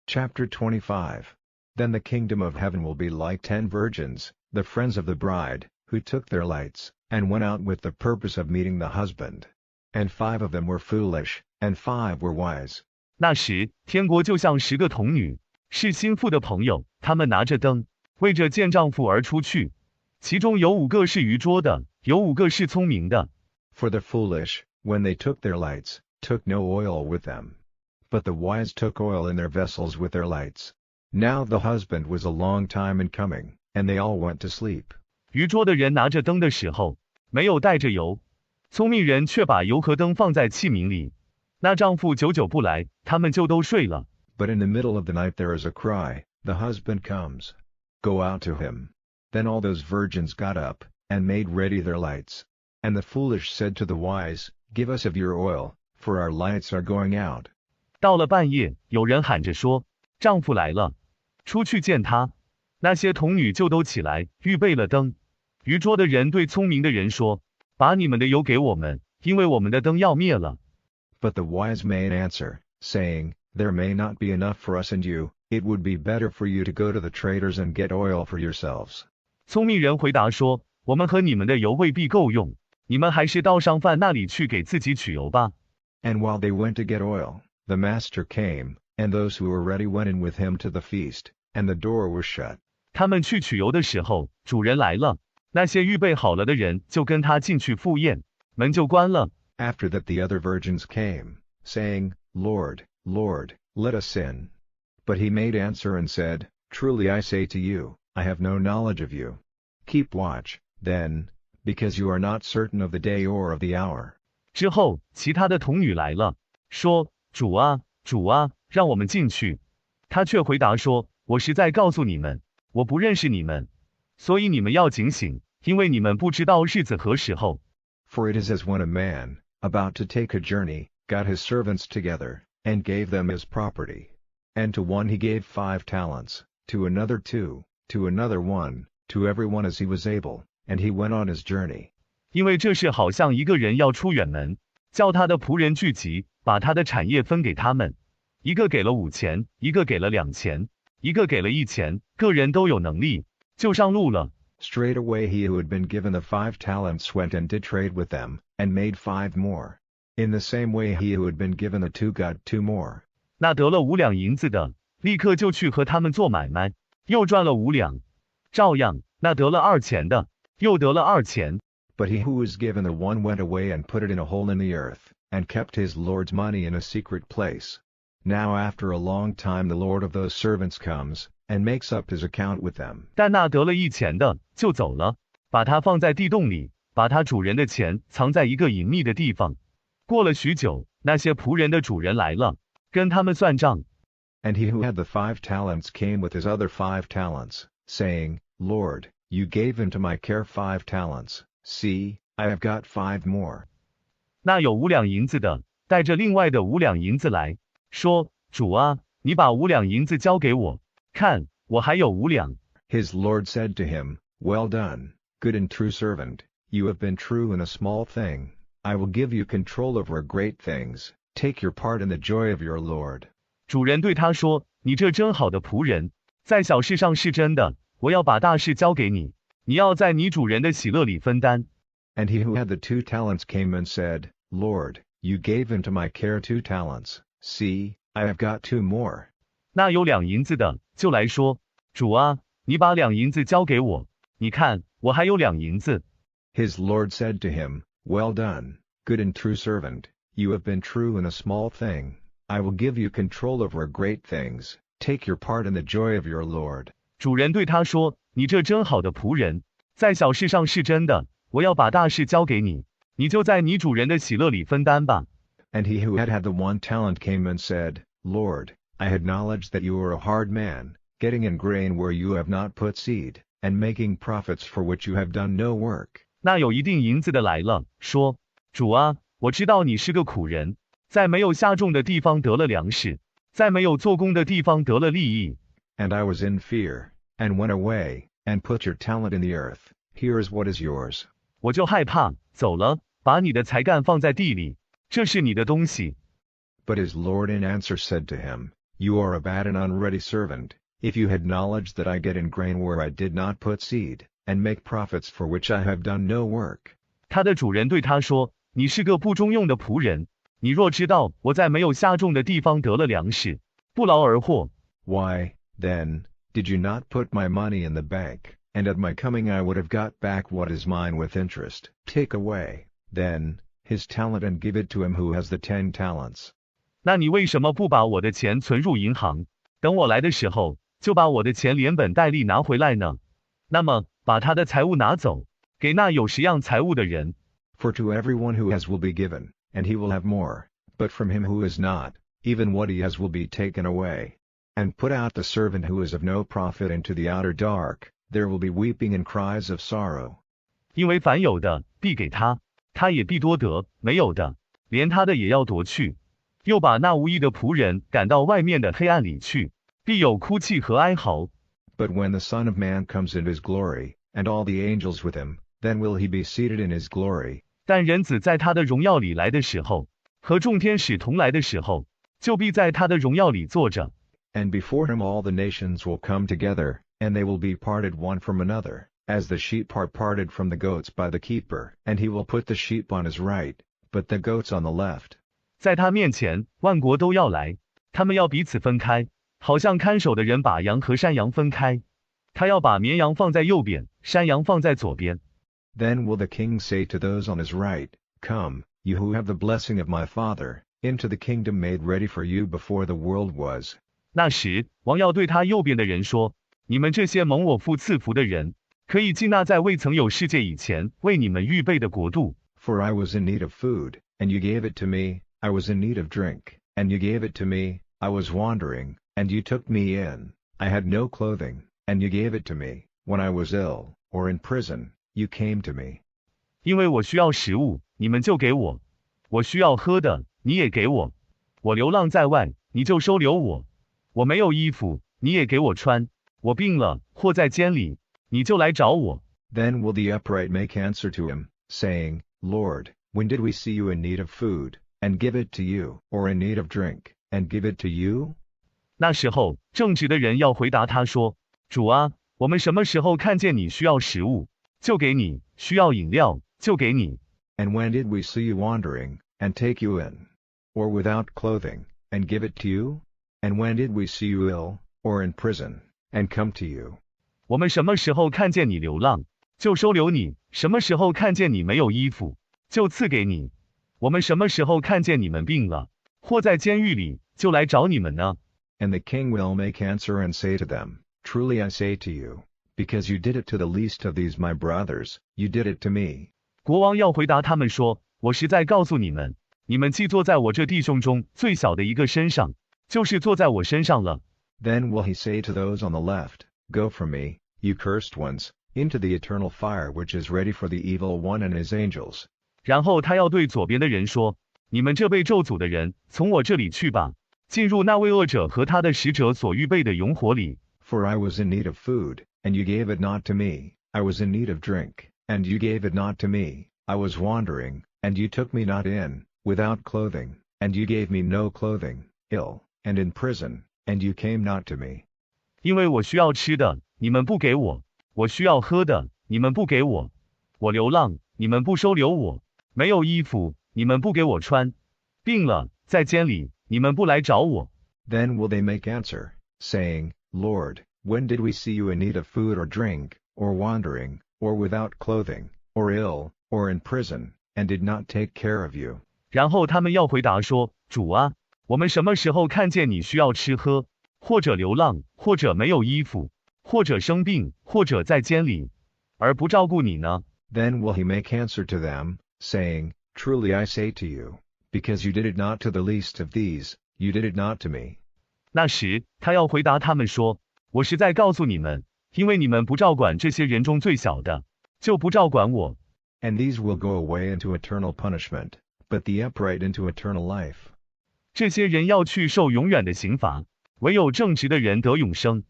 Chapter 25. Then the kingdom of heaven will be like 10 virgins, the friends of the bride, who took their lights, and went out with the purpose of meeting the husband. And 5 of them were foolish, and 5 were wise. 那时，天国就像10个童女，是心腹的朋友，她们拿着灯，为着见丈夫而出去。其中有5个是愚拙的，有5个是聪明的。For the foolish, when they took their lights, took no oil with them. But the wise took oil in their vessels with their lights. Now the husband was a long time in coming, and they all went to sleep. 愚拙的人拿着灯的时候，没有带着油；聪明人却把油和灯放在器皿里。那丈夫久久不来，他们就都睡了。But in the middle of the night there is a cry, the husband comes. Go out to him. Then all those virgins got up, and made ready their lights. And the foolish said to the wise, Give us of your oil, for our lights are going out. 到了半夜，有人喊着说：“丈夫来了，出去见他。”那些童女就都起来，预备了灯。愚拙的人对聪明的人说：“把你们的油给我们，因为我们的灯要灭了。” But the wise made answer, saying, There may not be enough for us and you, it would be better for you to go to the traders and get oil for yourselves. 聪明人回答说：“我们和你们的油未必够用，你们还是到商贩那里去给自己取油吧。” And while they went to get oil, the master came, and those who were ready went in with him to the feast, and the door was shut. 他们去取油的时候，主人来了，那些预备好了的人就跟他进去赴宴，门就关了。After that the other virgins came, saying, Lord, Lord, let us in. But he made answer and said, Truly I say to you, I have no knowledge of you. Keep watch, then, because you are not certain of the day or of the hour. 之后，其他的童女来了，说：“主啊，主啊，让我们进去。”他却回答说：“我实在告诉你们，我不认识你们，所以你们要警醒，因为你们不知道日子何时候。” For it is as when a man, about to take a journey, got his servants together, and gave them his property. And to one he gave 5 talents, to another 2, to another 1, to everyone as he was able, and he went on his journey. 因为这事好像一个人要出远门，叫他的仆人聚集，把他的产业分给他们。一个给了5钱，一个给了2钱，一个给了1钱，个人都有能力，就上路了。Straightway he who had been given the 5 talents went and did trade with them, and made 5 more. In the same way he who had been given the 2 got 2 more. 那得了5两银子的，立刻就去和他们做买卖，又赚了5两。照样，那得了2钱的，又得了2钱。But he who was given the 1 went away and put it in a hole in the earth, and kept his Lord's money in a secret place. Now after a long time the Lord of those servants comes, and makes up his account with them. 但那得了1钱的，就走了，把它放在地洞里，把他主人的钱藏在一个隐秘的地方。过了许久，那些仆人的主人来了，跟他们算账。And he who had the 5 talents came with his other 5 talents, saying, Lord, you gave into my care 5 talents. See, I have got 5 more. 那有5两银子的，带着另外的5两银子来，说：“主啊，你把5两银子交给我，看，我还有5两。” His Lord said to him, Well done, good and true servant, you have been true in a small thing, I will give you control over great things, take your part in the joy of your Lord. 主人对他说：“你这真好的仆人，在小事上是真的，我要把大事交给你。你要在你主人的喜乐里分担。” And he who had the 2 talents came and said, Lord, you gave into my care 2 talents. See, I have got 2 more. 那有2银子的，就来说：“主啊，你把2银子交给我，你看，我还有2银子。” His Lord said to him, Well done, good and true servant, you have been true in a small thing, I will give you control over great things, take your part in the joy of your Lord. 主人对他说：“你这真好的仆人，在小事上是真的，我要把大事交给你，你就在你主人的喜乐里分担吧。” And he who had the 1 talent came and said, Lord, I had knowledge that you are a hard man, getting in grain where you have not put seed, and making profits for which you have done no work. 那有一定银子的来了，说：“主啊，我知道你是个苦人，在没有下种的地方得了粮食，在没有做工的地方得了利益。” And I was in fear, and went away, and put your talent in the earth, here is what is yours. 我就害怕，走了，把你的才干放在地里，这是你的东西。 But his Lord in answer said to him, You are a bad and unready servant, if you had knowledge that I get in grain where I did not put seed, and make profits for which I have done no work. 他的主人对他说，你是个不中用的仆人，你若知道我在没有下种的地方得了粮食，不劳而获。Why, then, did you not put my money in the bank, and at my coming I would have got back what is mine with interest? Take away, then, his talent and give it to him who has the 10 talents. 那你为什么不把我的钱存入银行，等我来的时候，就把我的钱连本带利拿回来呢？那么，把他的财物拿走，给那有10样财物的人。For to everyone who has will be given, and he will have more, but from him who is not, even what he has will be taken away. And put out the servant who is of no profit into the outer dark, there will be weeping and cries of sorrow. 因为凡有的必给他，他也必多得；没有的，连他的也要夺去。又把那无义的仆人赶到外面的黑暗里去，必有哭泣和哀嚎。But when the Son of Man comes in his glory, and all the angels with him, then will he be seated in his glory. 但人子在他的荣耀里来的时候，和众天使同来的时候，就必在他的荣耀里坐着。And before him all the nations will come together, and they will be parted one from another, as the sheep are parted from the goats by the keeper, and he will put the sheep on his right, but the goats on the left. 在他面前，万国都要来，他们要彼此分开，好像看守的人把羊和山羊分开。他要把绵羊放在右边，山羊放在左边。Then will the king say to those on his right, Come, you who have the blessing of my Father, into the kingdom made ready for you before the world was. 那时，王要对他右边的人说：你们这些蒙我父赐福的人，可以进那在未曾有世界以前为你们预备的国度。For I was in need of food, and you gave it to me, I was in need of drink, and you gave it to me, I was wandering, and you took me in, I had no clothing, and you gave it to me, when I was ill, or in prison, you came to me. 因为我需要食物，你们就给我；我需要喝的，你也给我；我流浪在外，你就收留我；我没有衣服，你也给我穿；我病了，或在监里，你就来找我。Then will the upright make answer to him, saying, Lord, when did we see you in need of food, and give it to you, or in need of drink, and give it to you? 那时候，正直的人要回答他说：主啊，我们什么时候看见你需要食物，就给你；需要饮料，就给你。And when did we see you wandering, and take you in? Or without clothing, and give it to you? And when did we see you ill, or in prison, and come to you? 我们什么时候看见你流浪，就收留你；什么时候看见你没有衣服，就赐给你。我们什么时候看见你们病了，或在监狱里，就来找你们呢？ And the king will make answer and say to them, Truly I say to you, because you did it to the least of these my brothers, you did it to me. 国王要回答他们说：我实在告诉你们，你们既坐在我这弟兄中最小的一个身上，就是坐在我身上了。Then will he say to those on the left, Go from me, you cursed ones, into the eternal fire which is ready for the evil one and his angels. 然后他要对左边的人说：你们这被咒诅的人，从我这里去吧，进入那位恶者和他的使者所预备的永火里。For I was in need of food, and you gave it not to me, I was in need of drink, and you gave it not to me, I was wandering, and you took me not in, without clothing, and you gave me no clothing, ill, and in prison, and you came not to me. 因为我需要吃的，你们不给我；我需要喝的，你们不给我；我流浪，你们不收留我；没有衣服，你们不给我穿；病了，在监里，你们不来找我。Then will they make answer, saying, Lord, when did we see you in need of food or drink, or wandering, or without clothing, or ill, or in prison, and did not take care of you? 然后他们要回答说：主啊，我们什么时候看见你需要吃喝，或者流浪，或者没有衣服，或者生病，或者在监里，而不照顾你呢？ Then will he make answer to them, saying, Truly I say to you, because you did it not to the least of these, you did it not to me. 那时，他要回答他们说：我实在告诉你们，因为你们不照管这些人中最小的，就不照管我。And these will go away into eternal punishment, but the upright into eternal life. 这些人要去受永远的刑罚，唯有正直的人得永生。